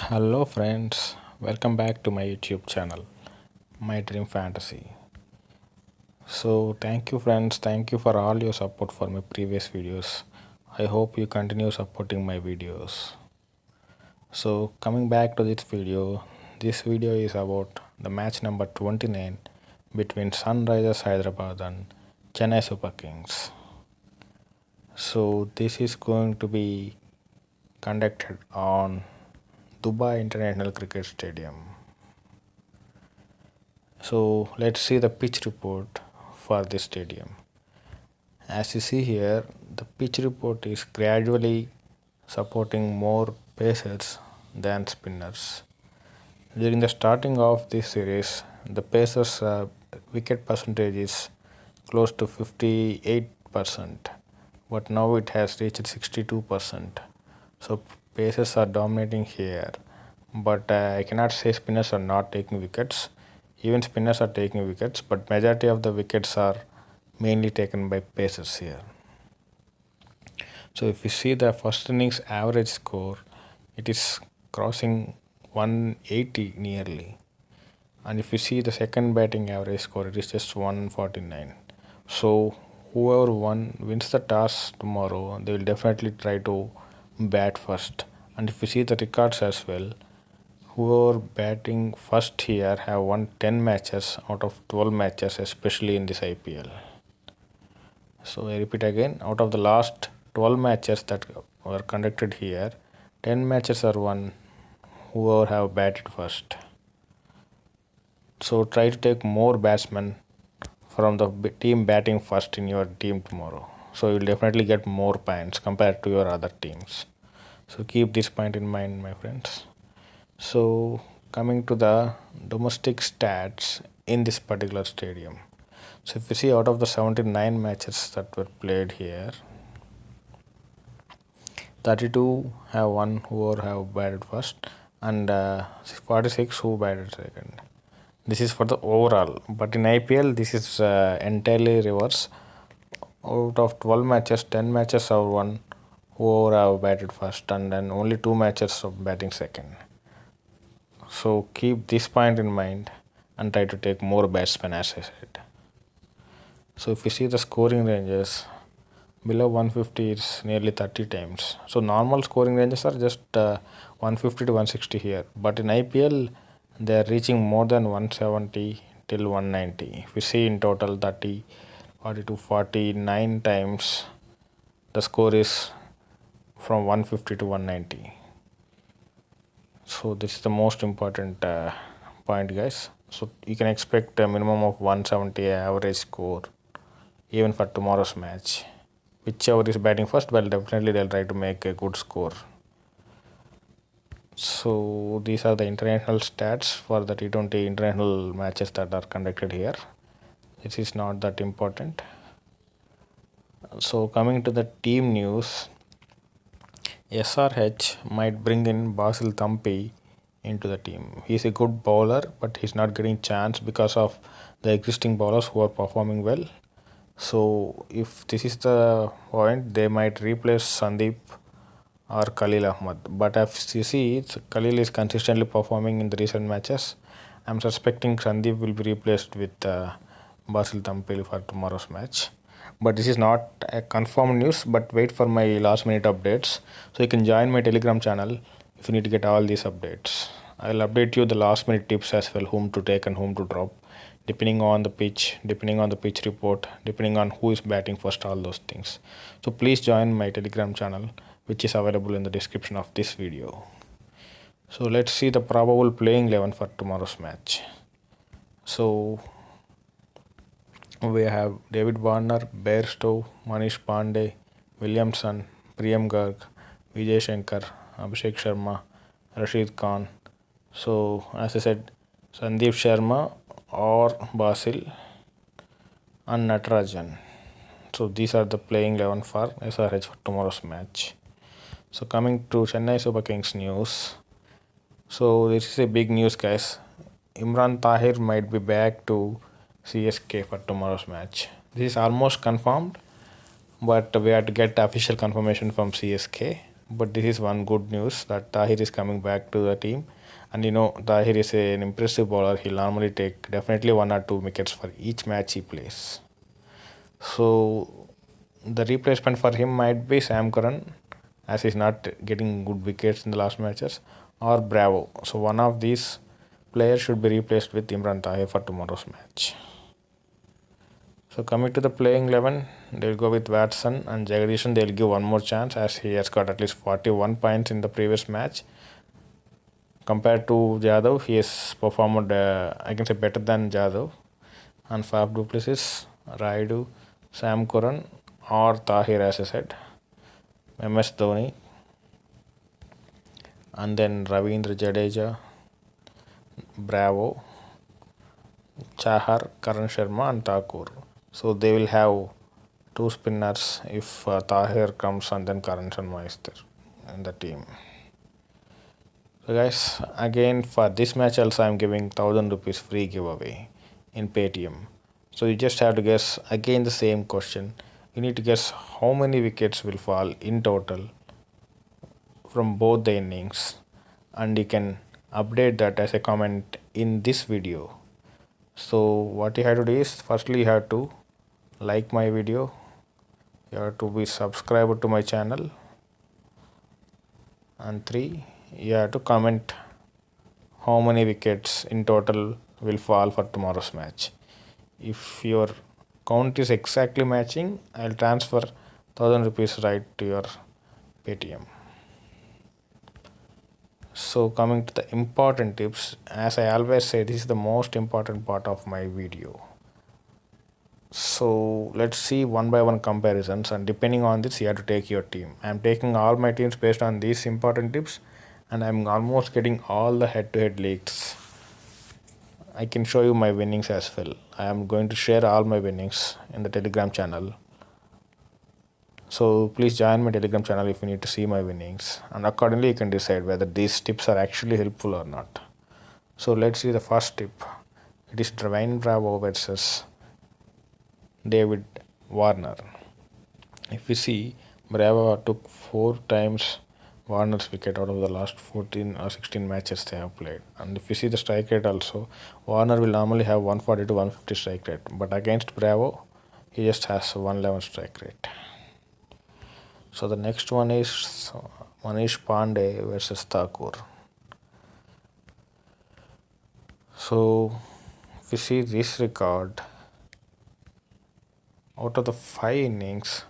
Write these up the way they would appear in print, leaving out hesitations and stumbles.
Hello friends, welcome back to my YouTube channel, My Dream Fantasy. So thank you friends, thank you for all your support for my previous videos. I hope you continue supporting my videos. So coming back to this video is about the match number 29 between Sunrisers Hyderabad and Chennai Super Kings. So this is going to be conducted on Dubai International Cricket Stadium. So let's see the pitch report for this stadium. As you see here, the pitch report is gradually supporting more pacers than spinners. During the starting of this series, the pacers' wicket percentage is close to 58%, but now it has reached 62%. So pacers are dominating here, but I cannot say spinners are not taking wickets. Even spinners are taking wickets, but majority of the wickets are mainly taken by pacers here. So if you see the first innings average score, it is crossing 180 nearly. And if you see the second batting average score, it is just 149. So whoever wins the toss tomorrow, they will definitely try to bat first. And if you see the records as well, whoever batting first here have won 10 matches out of 12 matches, especially in this IPL. So I repeat again, out of the last 12 matches that were conducted here, 10 matches are won whoever have batted first. So try to take more batsmen from the team batting first in your team tomorrow. So you'll definitely get more points compared to your other teams. So keep this point in mind, my friends. So coming to the domestic stats in this particular stadium. So if you see out of the 79 matches that were played here, 32 have won who have batted first and 46 who batted second. This is for the overall, but in IPL this is entirely reverse. Out of 12 matches, 10 matches have won who have batted first and then only 2 matches of batting second. So keep this point in mind and try to take more batsmen as I said. So if you see the scoring ranges, below 150 is nearly 30 times. So normal scoring ranges are just 150 to 160 here. But in IPL, they are reaching more than 170 till 190. If you see in total 30, 40 to 49 times, the score is from 150 to 190. So this is the most important point, guys. So you can expect a minimum of 170 average score even for tomorrow's match. Whichever is batting first, well, definitely they'll try to make a good score. So these are the international stats for the T20 international matches that are conducted here. This is not that important. So coming to the team news, SRH might bring in Basil Thampi into the team. He's a good bowler, but he's not getting chance because of the existing bowlers who are performing well. So if this is the point, they might replace Sandeep or Khalil Ahmed. But as you see, Khalil is consistently performing in the recent matches. I'm suspecting Sandeep will be replaced with Basil Thampi for tomorrow's match. But this is not a confirmed news, but wait for my last minute updates. So you can join my Telegram channel if you need to get all these updates. I'll update you the last minute tips as well, whom to take and whom to drop, depending on the pitch, depending on the pitch report, depending on who is batting first, all those things. So please join my Telegram channel, which is available in the description of this video. So let's see the probable playing 11 for tomorrow's match. So we have David Warner, Bairstow, Manish Pandey, Williamson, Priyam Garg, Vijay Shankar, Abhishek Sharma, Rashid Khan. So as I said, Sandeep Sharma or Basil and Natarajan. So these are the playing 11 for SRH for tomorrow's match. So coming to Chennai Super Kings news. So this is a big news, guys. Imran Tahir might be back to CSK for tomorrow's match. This is almost confirmed, but we have to get official confirmation from CSK. But this is one good news that Tahir is coming back to the team. And Tahir is an impressive bowler. He'll normally take definitely 1 or 2 wickets for each match he plays. So the replacement for him might be Sam Curran, as he's not getting good wickets in the last matches, or Bravo. So one of these players should be replaced with Imran Tahir for tomorrow's match. So coming to the playing 11, they'll go with Watson and Jagdishan. They'll give one more chance as he has got at least 41 points in the previous match. Compared to Jadhav, he has performed, I can say, better than Jadhav. And Faf du Plessis, Raidu, Sam Curran, or Tahir, as I said, MS Dhoni, and then Ravindra Jadeja, Bravo, Chahar, Karan Sharma, and Thakur. So they will have 2 spinners if Tahir comes and then Karan Sharma is there in the team. So guys, again for this match also I am giving 1000 rupees free giveaway in Paytm. So you just have to guess again the same question. You need to guess how many wickets will fall in total from both the innings, and you can update that as a comment in this video. So what you have to do is, firstly you have to like my video, you have to be subscribed to my channel, and 3, you have to comment how many wickets in total will fall for tomorrow's match. If your count is exactly matching, I'll transfer 1000 rupees right to your Paytm. So coming to the important tips, as I always say, this is the most important part of my video. So let's see one by one comparisons, and depending on this you have to take your team. I'm taking all my teams based on these important tips, and I'm almost getting all the head-to-head leagues. I can show you my winnings as well. I am going to share all my winnings in the Telegram channel. So please join my Telegram channel if you need to see my winnings, and accordingly you can decide whether these tips are actually helpful or not. So let's see the first tip. It is Dwayne Bravo versus David Warner. If you see, Bravo took 4 times Warner's wicket out of the last 14 or 16 matches they have played. And if you see the strike rate also, Warner will normally have 140 to 150 strike rate, but against Bravo, he just has 111 strike rate. So the next one is Manish Pandey versus Thakur. So if you see this record, out of the 5 innings,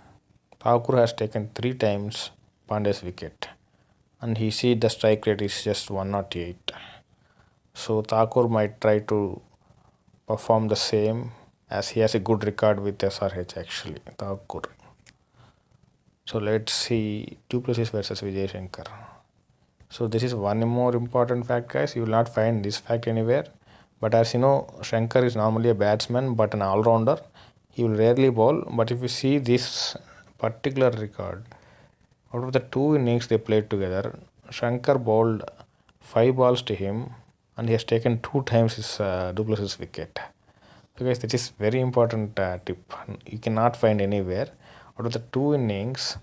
Thakur has taken 3 times Pandey's wicket, and he see the strike rate is just 108. So Thakur might try to perform the same, as he has a good record with SRH actually, Thakur. So let's see du Plessis versus Vijay Shankar. So this is one more important fact, guys. You will not find this fact anywhere. But as you know, Shankar is normally a batsman but an all-rounder. He will rarely bowl. But if you see this particular record, out of the 2 innings they played together, Shankar bowled 5 balls to him, and he has taken 2 times his du Plessis wicket. So guys, this is very important tip. You cannot find anywhere. Out of the 2 innings,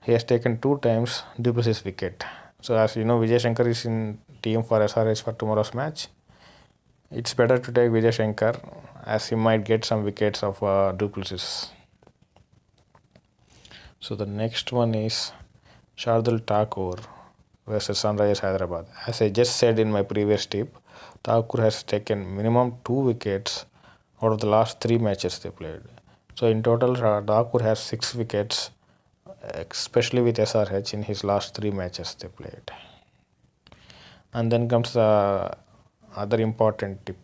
he has taken 2 times du Plessis wicket. So as you know, Vijay Shankar is in team for SRH for tomorrow's match. It's better to take Vijay Shankar, as he might get some wickets of du Plessis. So the next one is Shardul Thakur versus Sunrisers Hyderabad. As I just said in my previous tip, Thakur has taken minimum 2 wickets out of the last 3 matches they played. So in total, Thakur has 6 wickets, especially with SRH in his last 3 matches they played. And then comes the other important tip,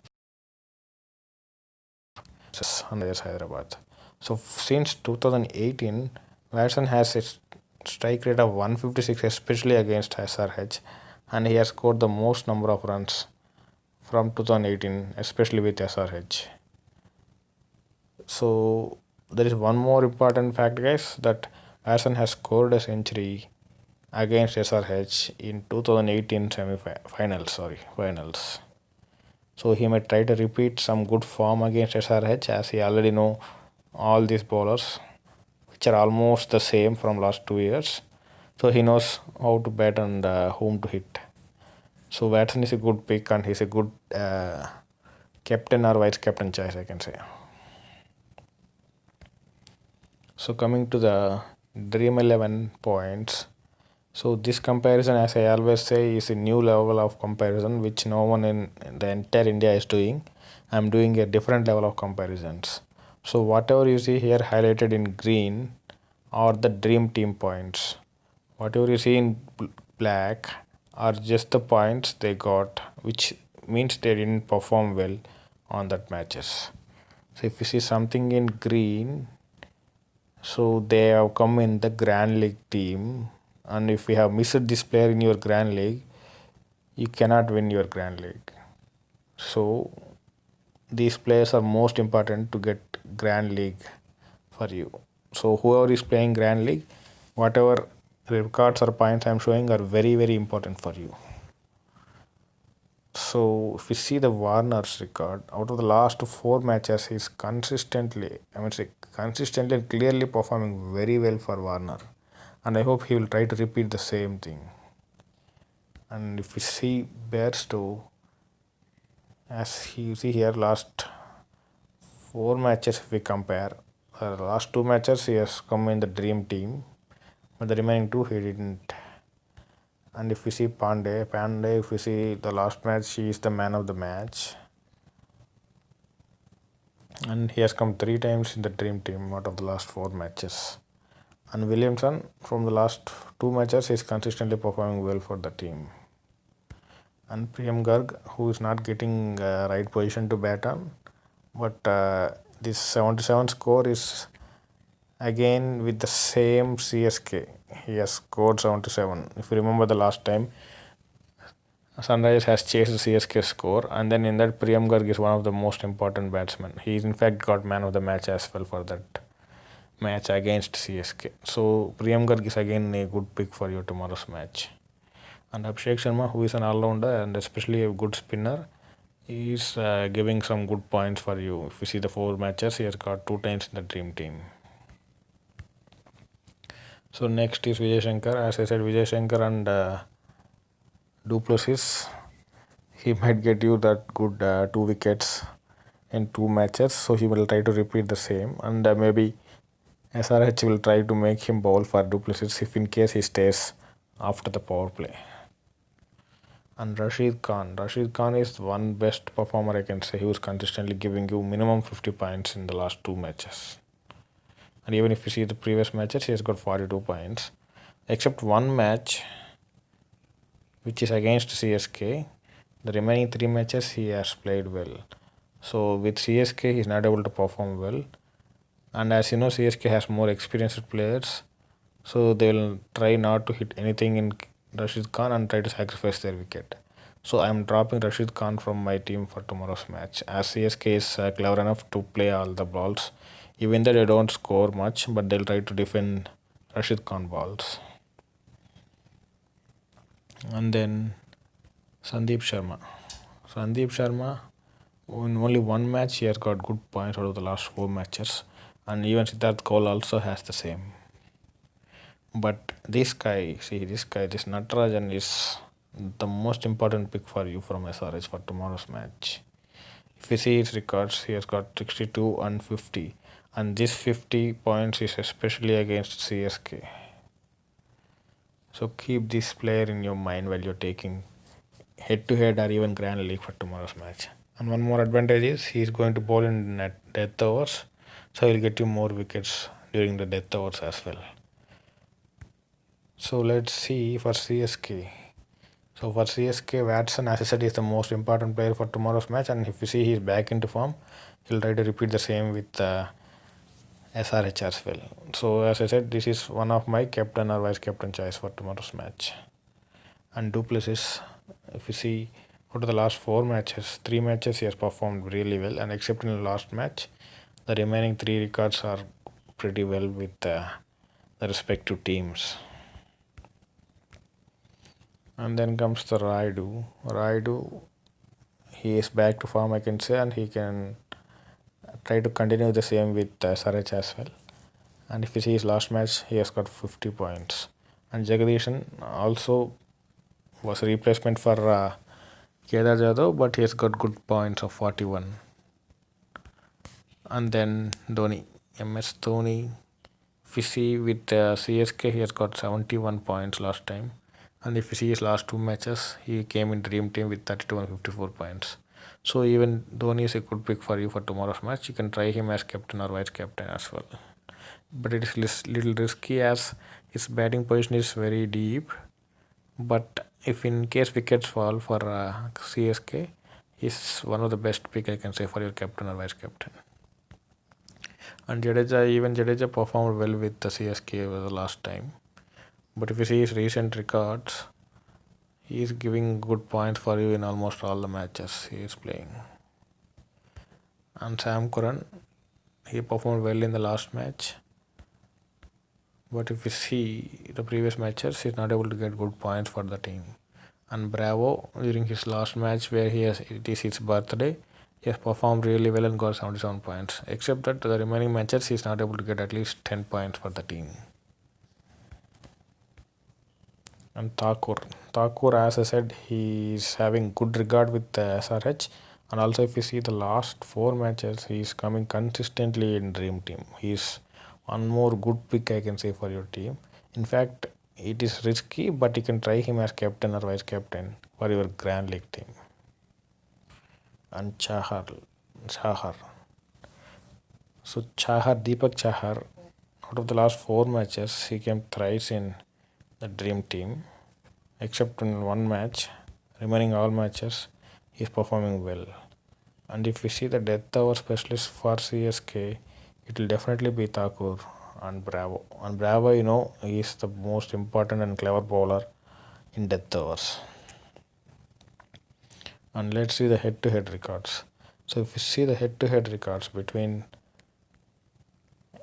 Sunrisers Hyderabad. So since 2018, Watson has a strike rate of 156, especially against SRH, and he has scored the most number of runs from 2018, especially with SRH. So there is one more important fact, guys, that Watson has scored a century against SRH in 2018 finals. So he might try to repeat some good form against SRH, as he already know all these bowlers, which are almost the same from last 2 years. so he knows how to bat and whom to hit. So Watson is a good pick and he's a good captain or vice captain choice, I can say. So coming to the Dream 11 points. So this comparison, as I always say, is a new level of comparison which no one in the entire India is doing. I'm doing a different level of comparisons. So whatever you see here highlighted in green are the dream team points. Whatever you see in black are just the points they got, which means they didn't perform well on that matches. So if you see something in green, so they have come in the Grand League team, and if you have missed this player in your Grand League, you cannot win your Grand League. So these players are most important to get Grand League for you. So whoever is playing Grand League, whatever records or points I'm showing are very very important for you. So if you see the Warner's record, out of the last 4 matches, he's consistently, consistently and clearly performing very well for Warner, and I hope he will try to repeat the same thing. And if you see Bears too, as you see here, last 4 matches if we compare, the last 2 matches he has come in the dream team, but the remaining 2 he didn't. And if we see Pandey, if we see the last match, he is the man of the match. And he has come 3 times in the dream team out of the last 4 matches. And Williamson, from the last 2 matches, is consistently performing well for the team. And Priyam Garg, who is not getting right position to bat on, but this 77 score is again with the same CSK. He has scored 77. If you remember the last time, Sunrise has chased CSK score, and then in that Priyam Garg is one of the most important batsmen. He in fact got man of the match as well for that match against CSK. So Priyam Garg is again a good pick for your tomorrow's match. And Abhishek Sharma, who is an all-rounder and especially a good spinner, he is giving some good points for you. If you see the 4 matches, he has got 2 times in the dream team. So next is Vijay Shankar. As I said, Vijay Shankar and Duplessis, he might get you that good 2 wickets in 2 matches, so he will try to repeat the same, and maybe SRH will try to make him bowl for Duplessis if in case he stays after the power play. And Rashid Khan is one best performer, I can say. He was consistently giving you minimum 50 points in the last 2 matches. And even if you see the previous matches, he has got 42 points. Except one match, which is against CSK, the remaining 3 matches he has played well. So with CSK, he is not able to perform well. And as you know, CSK has more experienced players, so they will try not to hit anything in Rashid Khan and try to sacrifice their wicket. So I am dropping Rashid Khan from my team for tomorrow's match, as CSK is clever enough to play all the balls. Even though they don't score much, but they'll try to defend Rashid Khan balls. And then Sandeep Sharma, in only one match, he has got good points out of the last 4 matches. And even Siddharth Kaul also has the same. But this Natarajan is the most important pick for you from SRH for tomorrow's match. If you see his records, he has got 62 and 50. And this 50 points is especially against CSK. So keep this player in your mind while you're taking head-to-head or even Grand League for tomorrow's match. And one more advantage is he is going to bowl in death overs, so he'll get you more wickets during the death overs as well. So let's see for CSK. So for CSK, Watson, as I said, is the most important player for tomorrow's match, and if you see he's back into form, he'll try to repeat the same with SRH as well. So as I said, this is one of my captain or vice captain choice for tomorrow's match. And Duplessis, if you see out of the last 4 matches, 3 matches he has performed really well, and except in the last match, the remaining 3 records are pretty well with the respective teams. And then comes the Raidu, he is back to form, I can say, and he can try to continue the same with SRH as well. And if you see his last match, he has got 50 points. And Jagdishan also was a replacement for Kedar Jadhav, but he has got good points of 41. And then Dhoni, MS Dhoni, if you see with CSK, he has got 71 points last time. And if you see his last two matches, he came in Dream Team with 32 and 54 points. So even Dhoni is a good pick for you for tomorrow's match. You can try him as captain or vice captain as well. But it is little risky as his batting position is very deep. But if in case wickets fall for CSK, he's one of the best pick I can say for your captain or vice captain. And Jadeja performed well with the CSK the last time. But if you see his recent records, he is giving good points for you in almost all the matches he is playing. And Sam Curran, he performed well in the last match. But if you see the previous matches, he's not able to get good points for the team. And Bravo, during his last match where it is his birthday, he has performed really well and got 77 points. Except that the remaining matches, he's not able to get at least 10 points for the team. And Thakur, as I said, he is having good regard with the SRH. And also, if you see the last four matches, he is coming consistently in Dream Team. He is one more good pick I can say for your team. In fact, it is risky, but you can try him as captain or vice captain for your Grand League team. And Chahar. So Deepak Chahar, out of the last four matches, he came thrice in the Dream Team, except in one match. Remaining all matches, he is performing well. And if we see the death over specialist for CSK, it will definitely be Thakur and Bravo. And Bravo, he is the most important and clever bowler in death overs. And let's see the head-to-head records. So if you see the head-to-head records between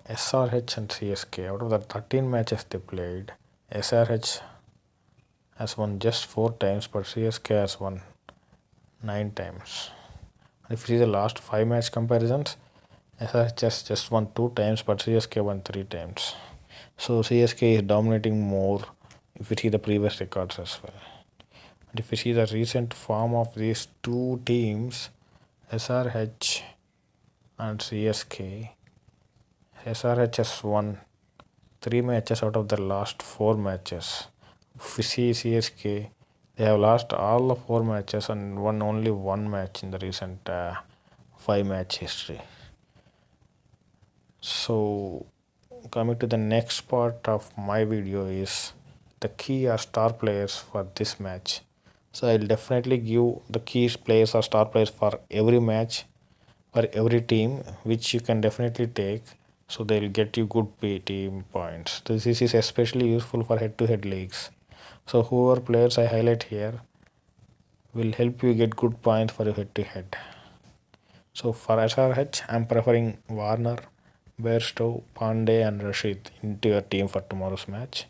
SRH and CSK, out of the 13 matches they played, SRH has won just 4 times, but CSK has won 9 times. And if you see the last 5 match comparisons, SRH has just won 2 times, but CSK won 3 times. So CSK is dominating more if you see the previous records as well. And if you see the recent form of these two teams, SRH and CSK, SRH has won 3 matches out of the last 4 matches. If you see CSK, they have lost all the 4 matches and won only 1 match in the recent 5 match history. So coming to the next part of my video is the key or star players for this match. So I'll definitely give the key players or star players for every match, for every team, which you can definitely take. So they'll get you good team points. This is especially useful for head-to-head leagues. So whoever players I highlight here will help you get good points for your head-to-head. So for SRH, I'm preferring Warner, Bairstow, Pandey and Rashid into your team for tomorrow's match.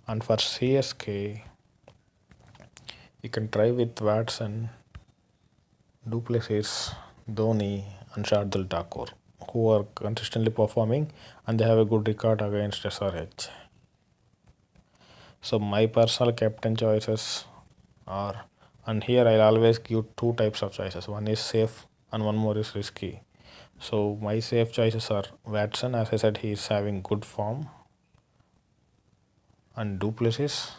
And for CSK, you can try with Watson, Duplessis, Dhoni and Shardul Thakur, who are consistently performing and they have a good record against SRH. So my personal captain choices are, and here I'll always give 2 types of choices. One is safe and one more is risky. So my safe choices are Watson, as I said, he is having good form, and Duplessis,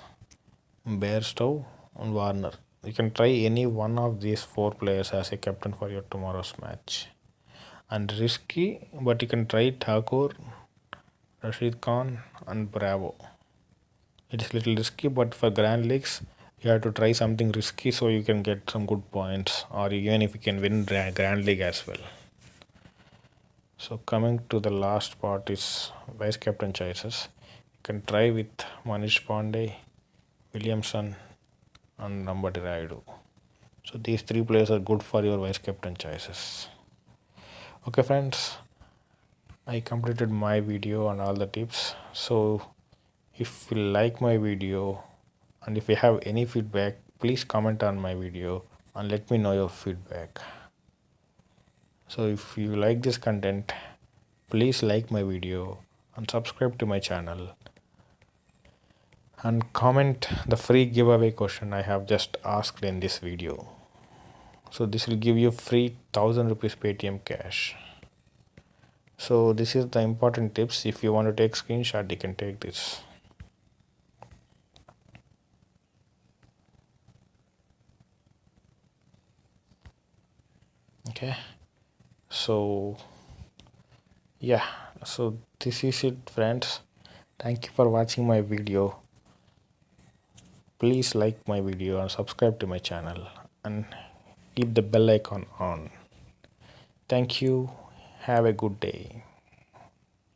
Bairstow and Warner. You can try any one of these 4 players as a captain for your tomorrow's match. And risky, but you can try Thakur, Rashid Khan and Bravo. It is little risky, but for Grand Leagues, you have to try something risky so you can get some good points, or even if you can win Grand League as well. So coming to the last part is vice captain choices. You can try with Manish Pandey, Williamson and Nambati Rayudu. So these 3 players are good for your vice captain choices. Okay friends, I completed my video on all the tips. So if you like my video and if you have any feedback, please comment on my video and let me know your feedback. So if you like this content, please like my video and subscribe to my channel. and comment the free giveaway question I have just asked in this video. So this will give you free 1000 rupees Paytm cash. So this is the important tips. If you want to take screenshot, you can take this. Okay. So yeah, so this is it, friends. Thank you for watching my video. Please like my video and subscribe to my channel and keep the bell icon on. Thank you. Have a good day.